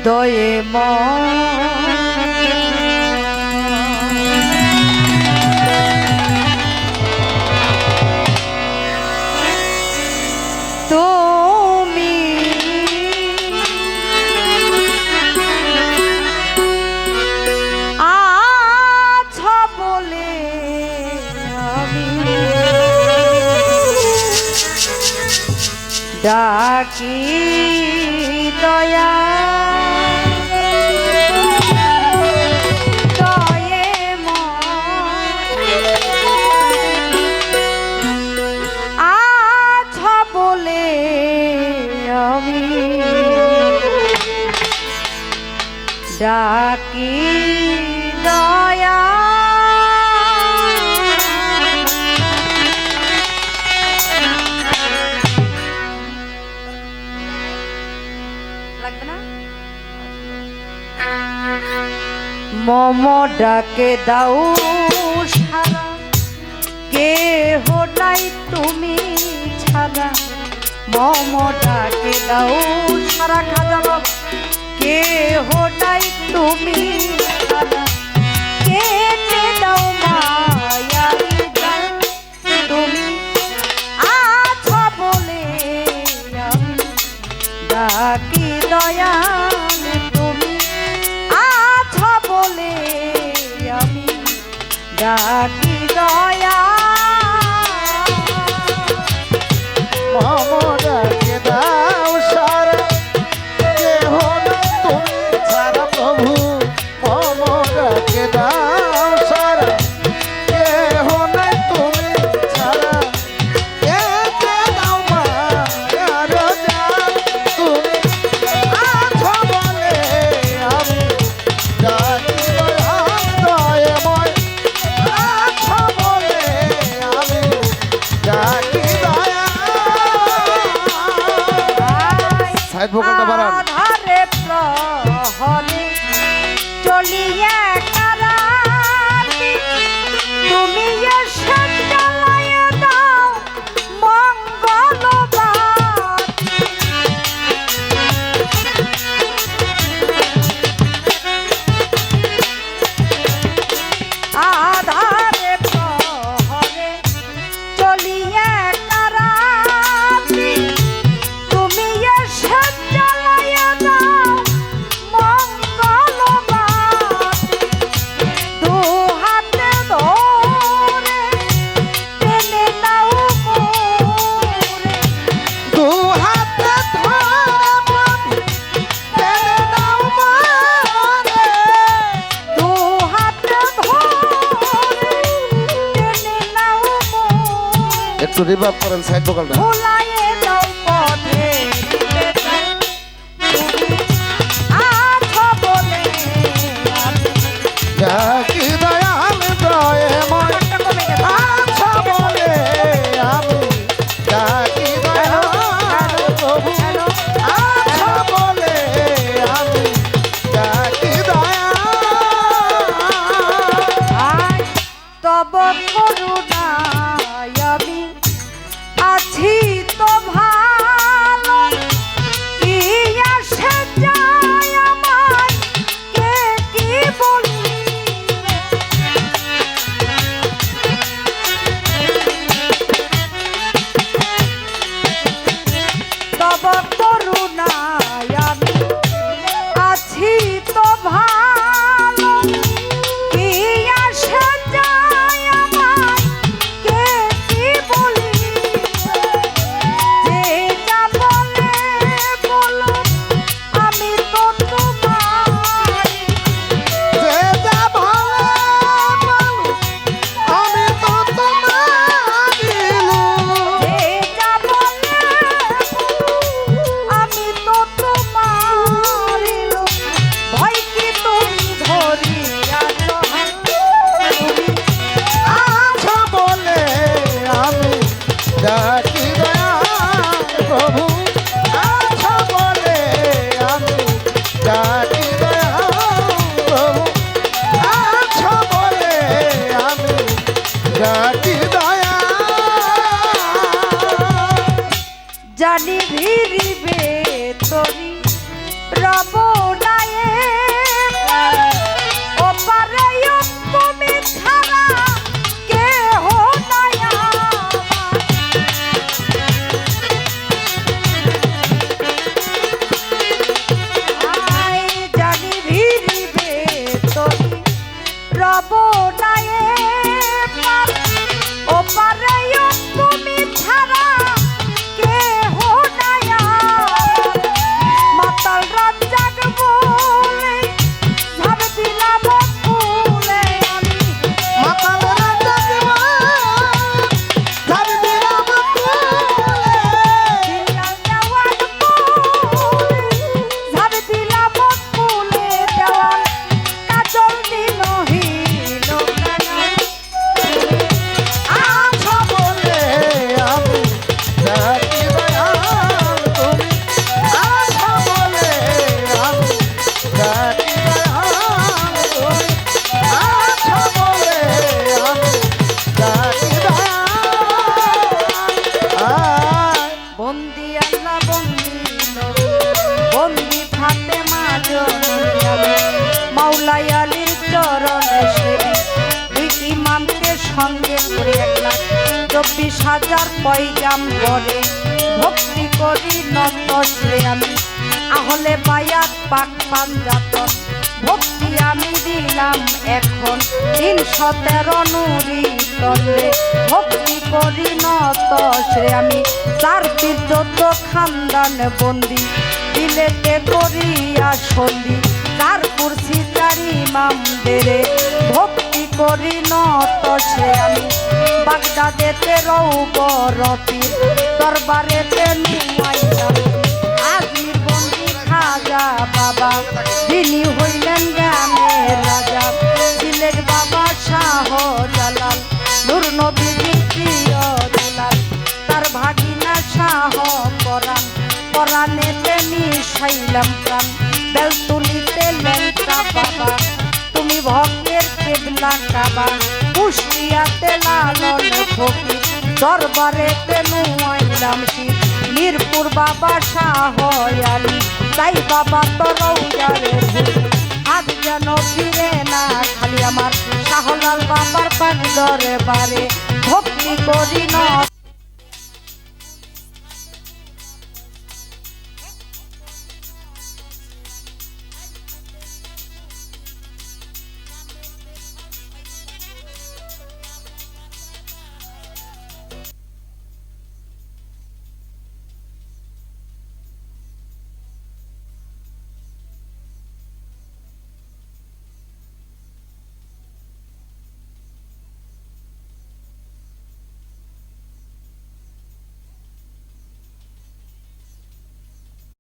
দয়ে তুমি আছো বলে আমি ডাকি দয়া ডাকি দয়া লাগবে না মম ডাকে দাও সারা কেহ নাই তুমি ছাড়া মম ডাকে দাও সারা খাজা কেহ নাই তুমি ছাড়া কেটে দাও মায়ারি জাল তুমি আছো বলে আমি ডাকি দয়াল তুমি আছো বলে আমি ডাকি দয়া মম ডাকে দাও সারা কেহ নাই তুমি ছাড়া প্রভু মম ডাকে দাও সারা কেহ নাই তুমি ছাড়া কেটে দাও মায়ার জাল তুমি আছো বলে আমি ডাকি দয়াময় আছো বলে আমি ডাকি দয়া সাইড ভোকালটা বাড়ান আধারে প্রহরে চলিয়া কারাতি তুমি এসে জ্বালাইয়া দাও মঙ্গলবাতি আধারে প্রহরে চলিয়া কারাতি তুমি এসে জ্বালাইয়া দাও মঙ্গলবাতি দু হাতে ধরে টেনে নাও মোরে দু হাতে ধরে প্রভু টেনে নাও মারে দু হাতে ধরে টেনে নাও মোরে একটু রিভাব করেন সাইড ভোকালটা ভুলাইয়ে দাও পথে বেতাল তুমি আছো বলে আমি ডাকি দয়াল দয়াময় আছো বলে আমি ডাকি দয়াল প্রভু আছো বলে আমি ডাকি দয়া আজ তব করুণায় আমি আছি তো ভালো কি আসে যায় আমার কে কি বলি তব করুণায় আমি আছি তো ভালো কি আসে যায় আমার কে কি বলি যে যা বলে বলো আমি তো তোমার যে যা ভালো বলো আমি তো তোমারি যে যা বলে আমি তো তোমার ভয় কি তুমি ধরিয়াছ তুমি আছো বলে আমি ডাকি দয়াল প্রভু আছো বলে আমি ডাকি দয়াল প্রভু আছো বলে আমি ডাকি দয়াল জানি ভিড়িবে তরি রব নাই নায়েব ওপারে তুমি ছাড়া কেহ নাই আমার। আই জানি ভিড়িবে তোরি রব নায়েব ওপারে তুমি ছাড়া কেহ নাই আমার। মাতাল রাত জাগবো বলে ঝাঁপ দিলাম ফুলে আমি। মাতাল রাজা দেওয়া ঝাড় দিলাম ফুলে। দিলাম দেওয়ান ফুলে ঝাঁপ দিলাম ফুলে দেওয়ান কাজল দিনহীন প্রাণ। আছো বলে আমি ডাকি দয়াল তুমি। আছো বলে আমি ডাকি দয়াল তুমি। আছো বলে আমি ডাকি দয়াল। বন্দি আল্লাহ বন্দি নবী বন্দি ফাতেমা জননী আমি মাওলাই আলীর চরণে সেবী দুই ইমামকে সঙ্গে করে 1,24,000 পয়গাম্বরে ভক্তি করি নত শ্রে আমি আহলে বায়াত পাক পাঞ্জাতন ভক্তি আমি দিলাম এখন 313 নুরি তলে ভক্তি করি নত শ্রে আমি চার পীর যত খানদান বন্দি দিলেতে করিয়া সন্ধি তার কুরসি চার ইমামদেরে ভক্তি করি নত শ্রে আমি বাগদাদেতে রৌবর পীর দরবারেতে নুমাইলাম আজমির বন্দি খাজা বাবা যিনি হইলেন জ্ঞানের রাজা সিলেট বাবা শাহ জালাল নূর নবীর প্রিয় দুলাল তার ভাগিনা শাহ পরাণ পরাণেতে মিশাইলাম প্রাণ বেলতুলিতে লেংটা বাবা তুমি ভক্তের কেবলা কাবা কুষ্টিয়াতে লালন ফকির দরবারেতে নুয়াইলাম শির মিরপুর বাবা শাহ আলী তাই বাবা তোর রৌজারে আজ যেন ফিরে না খালি আমার শাহলাল বাবার পাক দরবারে ভক্তি করি না